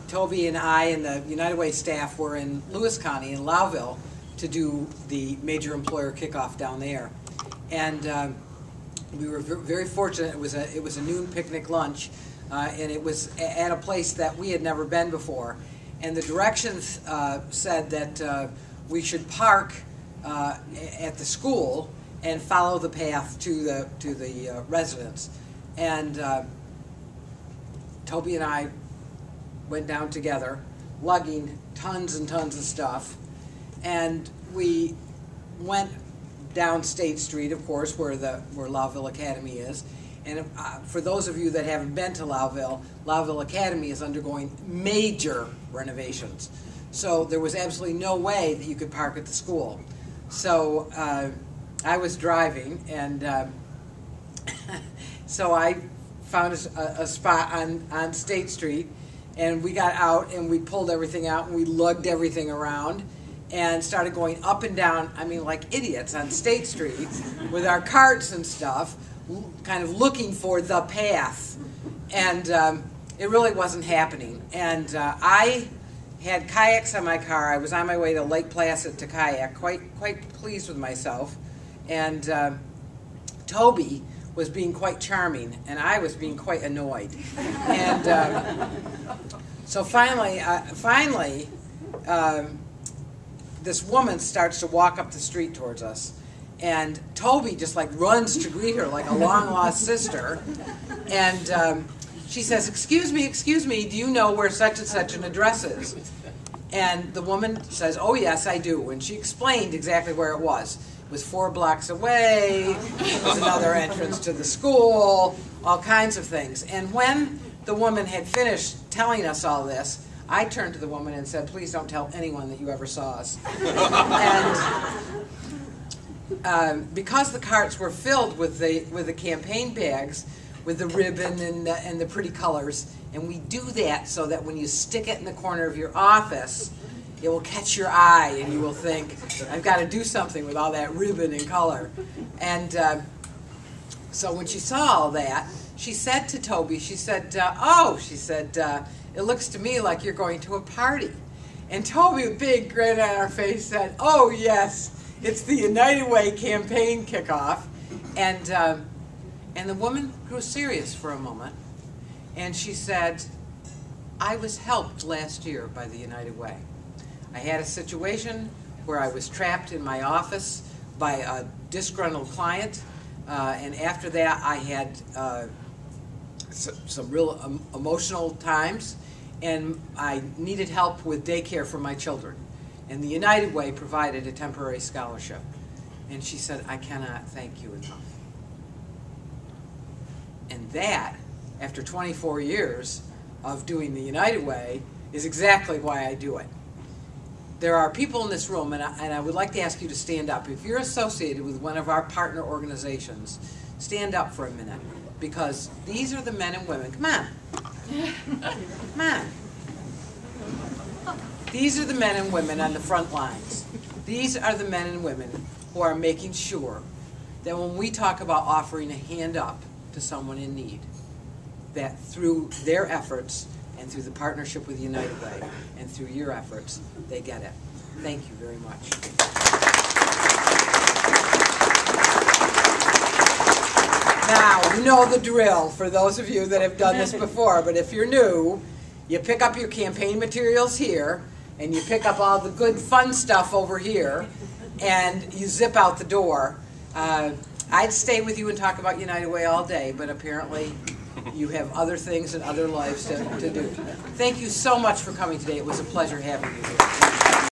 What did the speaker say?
Toby and I and the United Way staff were in Lewis County in Lowville to do the major employer kickoff down there, and we were very fortunate. It was a noon picnic lunch, and it was at a place that we had never been before. And the directions said that we should park at the school and follow the path to the residence. And Toby and I went down together, lugging tons and tons of stuff, and we went down State Street, of course, where Lowville Academy is. And for those of you that haven't been to Lowville Academy is undergoing major renovations. So there was absolutely no way that you could park at the school. So I was driving, and so I found a spot on State Street, and we got out and we pulled everything out and we lugged everything around and started going up and down, I mean like idiots on State Street with our carts and stuff, kind of looking for the path. And it really wasn't happening. And I had kayaks on my car. I was on my way to Lake Placid to kayak, quite pleased with myself. And Toby was being quite charming, and I was being quite annoyed. And so finally, this woman starts to walk up the street towards us, and Toby just like runs to greet her like a long-lost sister, and she says, excuse me, do you know where such and such an address is? And the woman says, oh yes, I do, and she explained exactly where it was. It was 4 blocks away, it was another entrance to the school, all kinds of things. And when the woman had finished telling us all this, I turned to the woman and said, please don't tell anyone that you ever saw us. And because the carts were filled with the campaign bags, with the ribbon and the pretty colors, and we do that so that when you stick it in the corner of your office, it will catch your eye and you will think, I've got to do something with all that ribbon and color. And so when she saw all that, she said to Toby, she said, it looks to me like you're going to a party. And Toby, with a big grin on her face, said, oh yes, it's the United Way campaign kickoff. And the woman grew serious for a moment, and she said, I was helped last year by the United Way. I had a situation where I was trapped in my office by a disgruntled client, and after that I had some real emotional times, and I needed help with daycare for my children. And the United Way provided a temporary scholarship. And she said, I cannot thank you enough. And that, after 24 years of doing the United Way, is exactly why I do it. There are people in this room, and I would like to ask you to stand up. If you're associated with one of our partner organizations, stand up for a minute, because these are the men and women. Come on. Come on. These are the men and women on the front lines. These are the men and women who are making sure that when we talk about offering a hand up to someone in need, that through their efforts and through the partnership with United Way and through your efforts, they get it. Thank you very much. Now, you know the drill for those of you that have done this before, but if you're new, you pick up your campaign materials here, and you pick up all the good fun stuff over here, and you zip out the door. I'd stay with you and talk about United Way all day, but apparently you have other things and other lives to do. Thank you so much for coming today. It was a pleasure having you here.